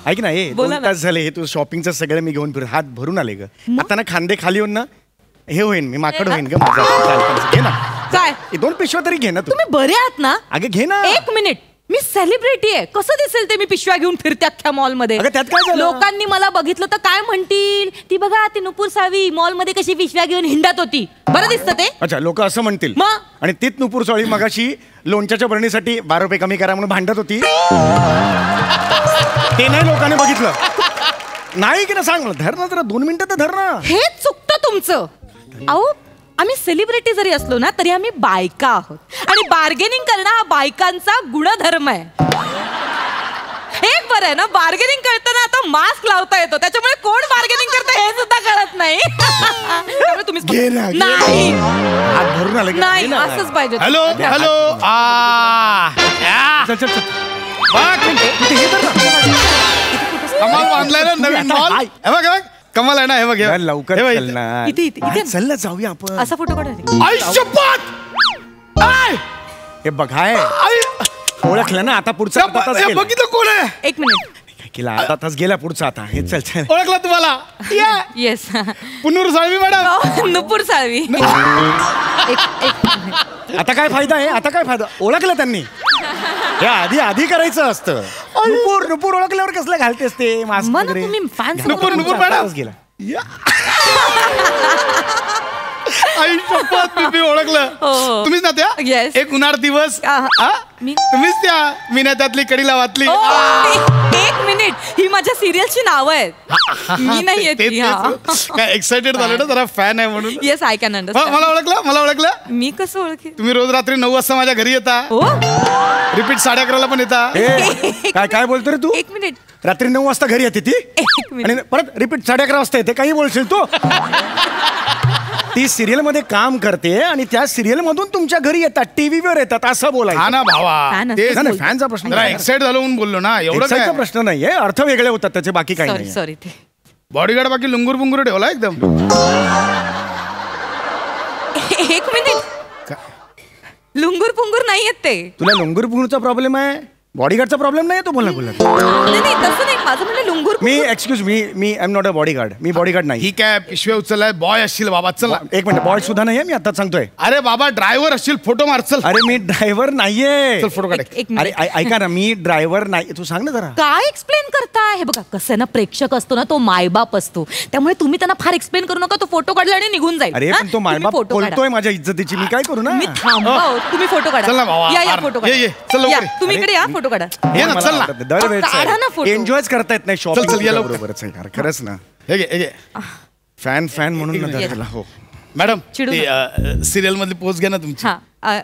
ऐक ना हे बोला 2 तास झाले हे तू शॉपिंगचं सगळं मी घेऊन फिर हात भरून आले ग आता ना खांदे खाली येऊन ना हे होईन मी माकड होईन ग माझा चालतं. घे ना काय 2 पिशव्या तरी घे ना तू. तुम्ही बरे आहात ना? अगं घे ना. 1 मिनिट, मी सेलिब्रिटी आहे, कसं दिसेल ते मी पिशव्या घेऊन फिरते अख्ख्या मॉल मध्ये? अगं त्यात काय झालं? लोकांनी मला बघितलं तर काय म्हणतील? ती बघा ती नुपूर साळवी मॉल मध्ये कशी पिशव्या घेऊन हिंडत होती. बरं दिसतं ते? अच्छा लोक असं म्हणतील. मग? आणि तीच नुपूर साळी मगाशी लोणच्याच्या बरणीसाठी 12 रुपये कमी करा म्हणून भांडत होती. ते नाही लोकांनी बघितलं. नाही की ना सांग मला धर ना जरा 2 मिनिटं तर धर ना. हेच चुकतं तुमचं. अहो आम्ही सेलिब्रिटी जरी असलो ना तरी आम्ही बायका आहोत आणि बार्गेनिंग करणं हा बायकांचा गुणधर्म आहे. एक बरं आहे ना, बार्गेनिंग करताना आता मास्क लावता येतो, त्याच्यामुळे कोण बार्गेनिंग करतं हे सुद्धा कळत नाही. त्यामुळे तुम्ही घे ना, घे ना. नाही हात भरून आले का? नाही घे ना. असंच पाहिजे. हॅलो हॅलो चल चल चल कमाल बांधलाय ना नवीन मॉल. हे बघ कमाल आहे ना. हे बघ यार, लवकर हे बघ, चल ना. इथे इथे इथे चल ना जाऊया आपण. असा फोटो काढा. आई शपथ! आय! हे बघ हाय ओळखलं ना आता पुढचा अर्धा तास हे गेला. बघितलं कोण आहे? 1 मिनिट. काय केला अर्धा तास गेला पुढचा आता हे चल चल. ओळखलं तुम्हाला? Yes Punur Salvi madam. नुपूर साळवी. आता काय फायदा आहे आता काय फायदा ओळखलं त्यांनी. हे आधी करायचं असतं. नुपूर नुपूर ओळखल्यावर कसलं घालतेस ते मास्क मग वगैरे. तुम्ही फॅन्स नुपूर मॅडम गेला. आई शपथ मी ओळखलं. तुम्हीच ना त्या Yes. एक उन्हाळ दिवस मी तुम्हीच त्या मिनात्यातली कडीला वाचली. 1 मिनिट, ही माझ्या सिरियलची नावं आहेत. मी नाही येत. काय एक्साइटेड झालं ना जरा फॅन आहे म्हणून. Yes I can understand. मला ओळखलं. मी कसं ओळखे? तुम्ही रोज रात्री 9 वाजता माझ्या घरी येता. हो रिपीट 11:30 पण येता. काय काय बोलतो रे तू? 1 मिनिट. रात्री 9 वाजता घरी येते ती 1 मिनिट. आणि परत रिपीट 11:30 वाजता येते. काही बोलशील तू? ती सिरियल मध्ये काम करते आणि त्या सिरियल मधून तुमच्या घरी येतात टीव्हीवर येतात असं बोलायचं. हा ना भावा Fan तेच असतं. ना, फॅनचा प्रश्न जरा एक्साइट झालो म्हणून बोललो ना. एवढं एक्साइटचा काय प्रश्न नाहीये अर्थ वेगळे होतात त्याचे बाकी काही सॉरी नाही. सॉरी ते बॉडीगार्ड बाकी लुंगूर बुंगूर ठेवला एकदम. 1 मिनिट. लुंगूर पुंगूर नाही येत ते. तुला लुंगूर पुंगूरचा प्रॉब्लेम आहे बॉडीगार्डचा प्रॉब्लेम नाही तो बोला नाही नाही तसं नाही, माझं म्हणजे लुंगूर मी excuse me I am not a bodyguard. मी बॉडीगार्ड नाही. ही काय पिशव्या उचललाय बॉय असशील बाबा. चल 1 मिनिट बॉय सुद्धा नाहीये मी आता सांगतोय. अरे बाबा ड्रायव्हर असशील फोटो मार. चल अरे मी ड्रायव्हर नाहीये. चल फोटो काढ. एक अरे ऐका ना मी ड्रायव्हर नाही. तू सांग ना जरा. काय एक्सप्लेन करताय? हे बघा कसं आहे ना, प्रेक्षक असतो ना तो मायबाप असतो, त्यामुळे तुम्ही त्यांना फार एक्सप्लेन करू नका. तो फोटो काढला आणि निघून जाईल. अरे हा? पण तो तुम्ही मायबाप फोटो काढा. बोलतोय माझ्या इज्जतीची मी काय करू ना. मी थांबा हो. तुम्ही फोटो काढा. चल ना भावा. या फोटो ये, चल लवकर काढा. ये. तुम्ही इकडे या फोटो काढा. ये ना, चल ना. काढा ना फोटो. एन्जॉयच करता येत नाही शॉपिंग. चल, ये लवकर. बरोबरच आहे यार खरंच ना. हे घे, हे घे. फॅन म्हणून ना ये. त्याला. हो मॅडम चिडू सिरियल मधली पोच घ्या ना तुमची. हा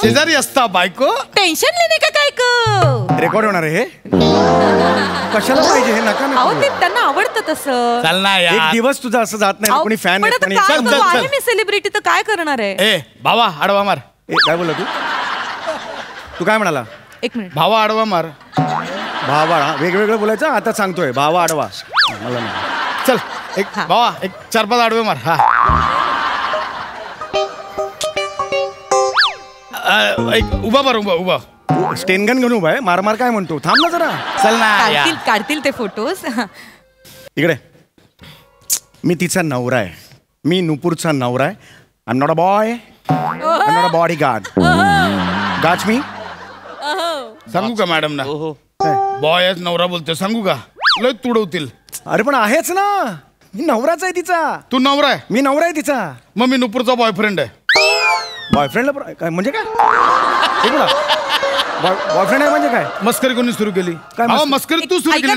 शेजारी असता बायको. टेन्शन लेने का काय क रेकॉर्ड होणार आहे हे. कशाला पाहिजे हे नका अहो ना. ते त्यांना आवडतं तसं. चल ना एक यार. दिवस तुझा असं जात नाही अहो, कोणी फॅन पण आता काय करू? आहे मी सेलिब्रिटी तर काय करणार आहे? ए भावा आडवा मार. काय बोलला तू काय म्हणाला? 1 मिनिट. भावा आडवा मार. भावा वेगवेगळं बोलायचं आता सांगतोय भावा आडवा मला नाही. चल एक भावा एक 4-5 आडवे मार. हा एक उभा मार. उभा स्टेनगन घेऊन उभा आहे मार काय म्हणतो. थांब ना जरा. चल ना. काढतील ते फोटोज. इकडे मी तिचा नवरा आहे. मी नुपूरचा नवरा आहे. I am not a boy. I am not a bodyguard. गाच मी सांगू का मॅडम ना. बॉय नवरा बोलतोय सांगू का लय तुडवतील. अरे पण आहेच ना मी नवराच आहे तिचा. तू नवरा आहे. मी नवरा आहे तिचा. मग मी नुपूरचा बॉयफ्रेंड आहे. बॉयफ्रेंडला काय म्हणजे काय बॉयफ्रेंड आहे म्हणजे काय? मस्करी कोणी सुरू केली? काय मस्करी तू सुरू केली?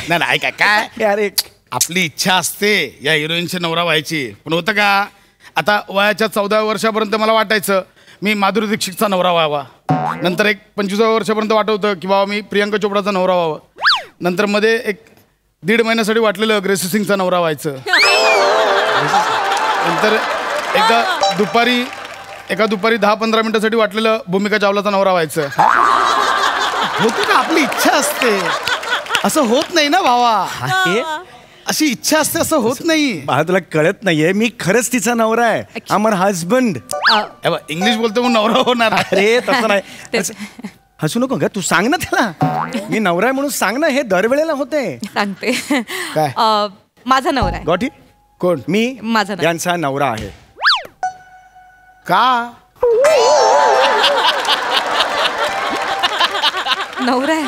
नाही ऐका काय अरे आपली इच्छा असते या हिरोईनची नवरा व्हायची पण होतं का आता वयाच्या 14व्या वर्षापर्यंत मला वाटायचं मी माधुरी दीक्षितचा नवरा व्हावा. नंतर एक 25व्या वर्षापर्यंत वाटत होतं की बाबा मी प्रियंका चोपडाचा नवरा व्हावा. नंतर मध्ये एक 1.5 महिन्यासाठी वाटलेलं ग्रेसी सिंगचा नवरा व्हायचं. नंतर एका दुपारी 10-15 मिनिटासाठी वाटलेलं भूमिका चावलाचा नवरा व्हायचं. होतं का आपली इच्छा असते असं होत नाही ना भावा. अशी इच्छा असते असं होत नाही. मला तुला कळत नाहीये मी खरंच तिचा नवरा आहे. आमर हजबंड. इंग्लिश बोलतो मग नवरा होणार. अरे तसं नाही. हसू नको ग, तू सांग ना त्याला. मी नवरा आहे म्हणून सांग ना, हे दरवेळेला होते. सांगते. काय? माझा नवरा आहे. Got it? कोण? मी माझा नवरा. यांचा नवरा आहे. का? नवरा आहे.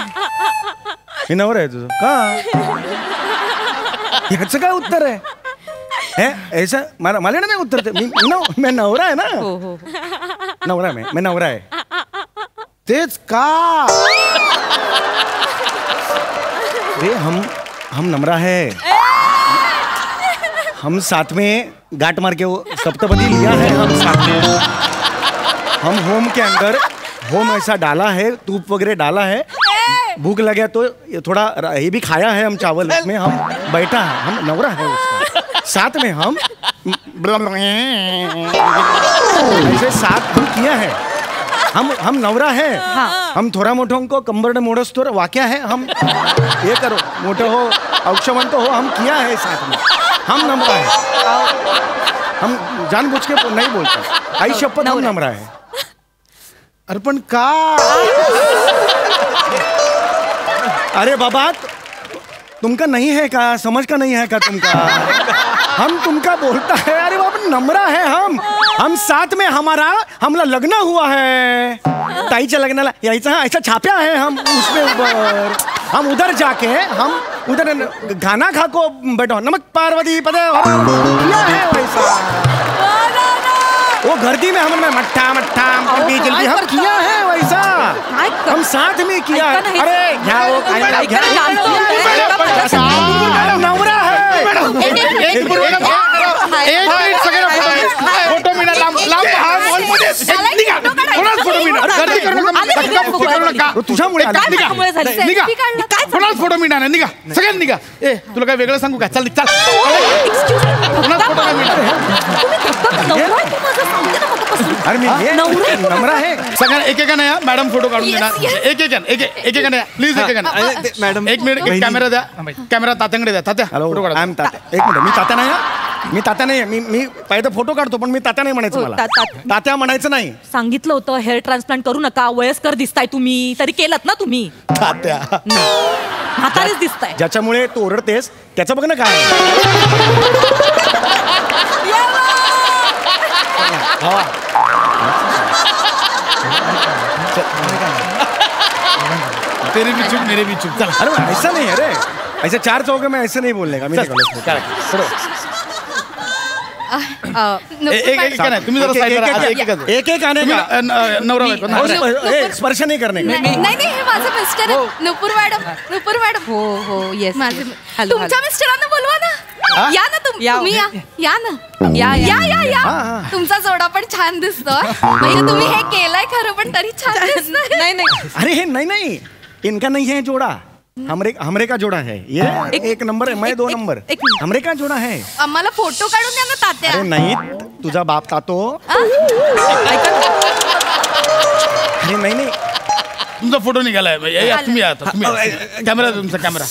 मी नवरा आहे तुझं का? ह्याचं काय उत्तर आहे? ऐसा मला नाही उत्तर ते. मी नवरा आहे ना. नवरा आहे मी नवरा आहे. तेच का? अरे हम नमरा है. हम साथ में गांठ मार के वो सप्तपदी लिया है. हम साथ में हम होम के अंदर होम ऐसा डाला है, तूप वगैरह डाला है. भूख लगा तो थोड़ा ये भी खाया है हम चावल में. हम बैठा है, हम नवरा है उसका. साथ में हम ऐसे साथ हम किया है. हम नवरा है. हम थोड़ा मोठों को कंबर मोड़स तो वाक्या है. हम ये करो मोठो हो औक्षवंत हो, हम किया है साथ में. हम नमरा है. हम जानबूझ के नहीं बोलते. आई शपथ हम नमरा है. अरे पण का? अरे बाबा तुमका नहीं है का? समझ का नहीं है का तुमका? हम तुमका बोलता है. अरे बाबा नमरा है. हम साथ में हमला लग्न हुआ है. ताईच्या लग्नाला यायचा ऐसा छाप्या है हम उसमें ऊपर. हम उधर जाके हम उधर गाना खा को बैठो. नमक पार्वती पदे किया है वैसा. वो गर्दी में हमने मट्ठा जल्दी हम किया है वैसा. हम साथ में किया है. अरे नवरा है. फोटो मिळा लांब तुझ्यामुळे कोणाच फोटो मिळणार नाही. निघा सगळ्यांनी निघा. ए तुला काय वेगळं सांगू का? चल चल. कोणाच फोटो नाही मिळणार. अरे मी नमरा आहे. सगळ्यांना एकेकाने या. मॅडम फोटो काढून देणार. एकेकाने या प्लीज. एकेकाने मॅडम एक मिनिट कॅमेरा द्या. कॅमेरा तात्याकडे द्या. तात्या फोटो काढा. एक मिनिट. मी तात्या नाही. मी तात्या नाही. मी पाहिजे फोटो काढतो पण मी तात्या नाही म्हणायचं. मला तात्या म्हणायचं नाही. सांगितलं होतं हेअर ट्रान्सप्लांट करू नका, वयस्कर दिसताय तुम्ही, तरी केलत ना तुम्ही. तात्या म्हातारेच दिसताय. ज्याच्यामुळे तू ओरडतेस त्याचं बघ ना काय. तेरी भी चुप मेरी भी चुप. चल. अरे ऐसा नहीं है. अरे ऐसे चार चौके में ऐसे नहीं बोलने का. मी तुम्ही जरा एक आने का. नवरा स्पर्श नहीं करने का. नाही हे माझं मिस्टर आहे. नुपूर मॅडम. हो येस. तुमच्या मिस्टरांना बोलवा ना. या ना तुम्ही या ना. या. तुमचा जोडा पण छान दिसतो. म्हणजे तुम्ही हे केलंय खरं पण तरी छान दिसतोय. नाही. अरे हे नहीं इनका नहीं है जोड़ा. हमरे का जोड़ा है. ये एक नंबर है. मैं 2 नंबर. हमरे का जोड़ा है. आम्हाला फोटो काढून द्या ना तात्या. अरे नहीं तुझा बाप तातो. अरे नहीं तुमचा फोटो निघालाय. तुम्ही आता कॅमेरा. तुमचा कॅमेरा.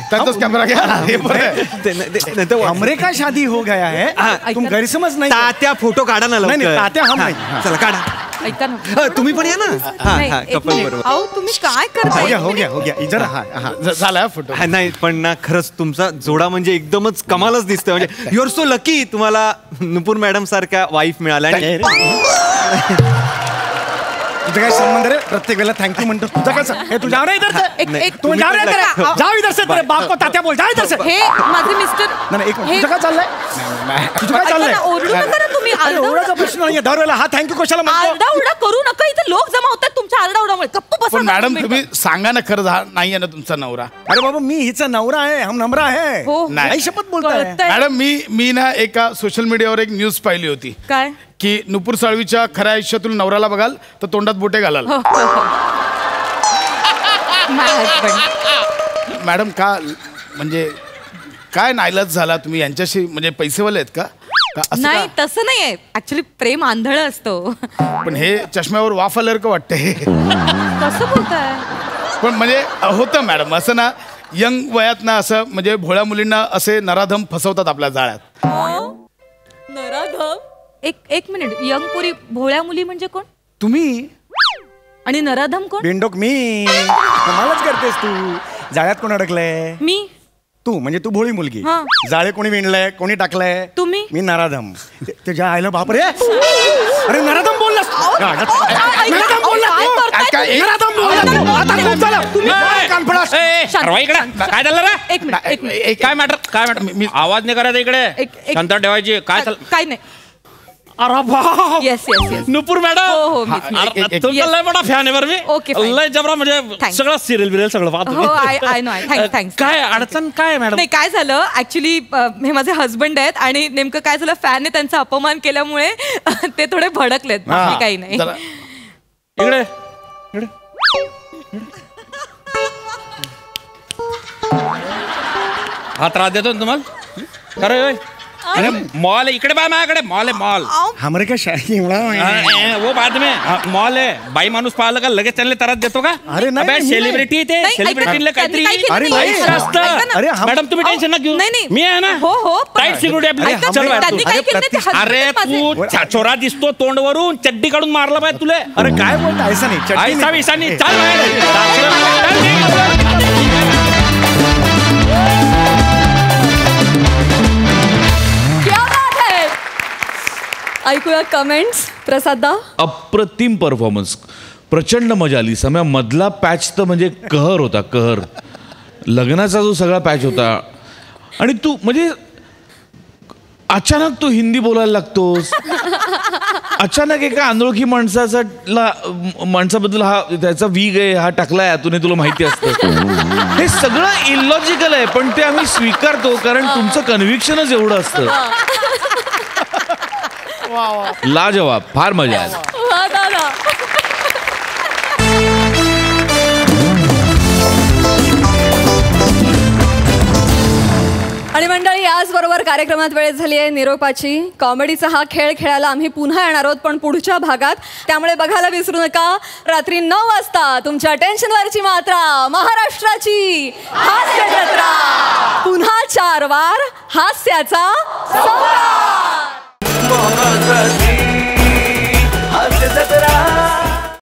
त्याचाच कॅमेरा घ्या. हमरे का शादी हो गया है. तुम गैरसमझ नहीं. तात्या फोटो काढा ना. नहीं तात्या हम नहीं. चला काढा. ऐका ना. तुम्ही पण या ना. कपल बरोबर. अहो तुम्ही काय करताय? हो गया इधर. झाला फोटो. नाही पण ना खरंच तुमचा जोडा म्हणजे एकदमच कमालच दिसतोय. म्हणजे यू आर सो लकी. तुम्हाला नुपूर मॅडम सारख्या वाईफ मिळाल्या. तुझा काय संबंध रे? प्रत्येक वेळेला थँक्यू म्हणतो. तुझा काय तू जाऊ रे इधर से. तू जाऊ रे. जाऊ इधर से. तेरे बाप को तात्या बोल. जा इधर से. हे माझे मिस्टर. नाही एक तुझं काय चाललंय? तुझं काय चाललंय? ओरडू नका ना तुम्ही. एवढाचा प्रश्न नाहीये. दरवेळेला हा थँक्यू कशाला म्हणतो? आरडाओरडा करू नका. इथे लोक जमा होतात तुमच्या आरडाओरडामुळे. गप्प बसा. पण मॅडम तुम्ही सांगा ना खरं नाहीये ना तुमचा नवरा. अरे बाबा मी हिचा नवरा आहे. हम नमरा है. नाही शपथ बोलताय. मॅडम मी ना एका सोशल मीडियावर एक न्यूज पाहिली होती. काय? की नुपूर साळवीच्या खऱ्या आयुष्यातून नवऱ्याला बघाल तर तोंडात बोटे घालाल. मॅडम का म्हणजे काय नाईलाज झाला तुम्ही यांच्याशी? म्हणजे पैसेवाले आहेत का? नाही तसं नाहीये. ऍक्च्युली प्रेम आंधळ असतो. पण हे चष्म्यावर वाफ आल्यावर का वाटतंय? कसं बोलताय? पण म्हणजे होतं मॅडम असं ना. यंग वयात ना असं म्हणजे भोळ्या मुलींना असे नराधम फसवतात आपल्या जाळ्यात. नराधम? एक मिनिट. यंग पुरी भोळ्या मुली म्हणजे कोण? तुम्ही आणि नराधम कोण? बिंडोक मी. मलाच करतेस तू. जाळ्यात कोण अडकलंय? मी. तू म्हणजे तू भोळी मुलगी. जाळे कोणी विणलंय, कोणी टाकलंय? तुम्ही. मी नराधम. तुझ्या आईला बापरे. अरे नराधम बोललास. नराधम बोललास. काय झालं रे? एक मिनिट. काय मॅटर मी आवाज नाही करायचा इकडे. शांत ठेवायची. काय नाही. अरे बाप. Yes yes yes. Nupur madam. हो तुमचा लय मोठा फॅन आहे बरं मी. ओके लय जबरा म्हणजे सगळं सिरियल बिरियल सगळं पाहतो. I know. थँक्स. काय अडचण काय मॅडम? नाही काय झालं ऍक्च्युली हे माझे हस्बंड आहेत आणि नेमकं काय झालं फॅनने त्यांचा अपमान केल्यामुळे ते थोडे भडकलेत. बाकी काही नाही. इकडे हा त्रास देतो ना तुम्हाला? खरं होय? अरे मॉल है इकडे बा माझ्याकडे. मॉल है मॉल. हमरे का शाही वो बाद में मॉल है. बाई माणूस पाहिलं का लगेच त्यांना त्रास देतो का? अरे नाही सेलिब्रिटी ते सेलिब्रिटीला काहीतरी अरे मॅडम तुम्ही टेन्शन ना घेऊ. मी आहे ना. हो टाईट सिक्युरिटी आपली. अरे तू चोरा दिसतो तोंडवरून चड्डी काढून मारला पाहिजे तुला. अरे काय बोलता ऐसा नाही. ऐसा विसा नाही. चाल बाहेर. ऐकूया कमेंट्स. प्रसादा. अप्रतिम परफॉर्मन्स. प्रचंड मजा आली. समय मधला पॅच तर म्हणजे कहर होता. कहर. लग्नाचा जो सगळा पॅच होता. आणि तू म्हणजे अचानक तू हिंदी बोलायला लागतोस. अचानक एका अनोळखी माणसाबद्दल हा त्याचा वीग आहे हा टाकलाय आतून तुला माहिती असतं. हे सगळं इलॉजिकल आहे पण ते आम्ही स्वीकारतो कारण तुमचं कन्व्हिक्शनच एवढं असतं. लाजवाब. फार मजा आली. आणि मंडळी याचबरोबर कार्यक्रमात वेळ झाली आहे निरोपाची. कॉमेडीचा हा खेळ खेळायला आम्ही पुन्हा येणार आहोत पण पुढच्या भागात. त्यामुळे बघायला विसरू नका. रात्री 9 वाजता तुमच्या टेन्शनवरची मात्रा महाराष्ट्राची हास्य जत्रा. पुन्हा 4 वार हास्याचा संग्राम.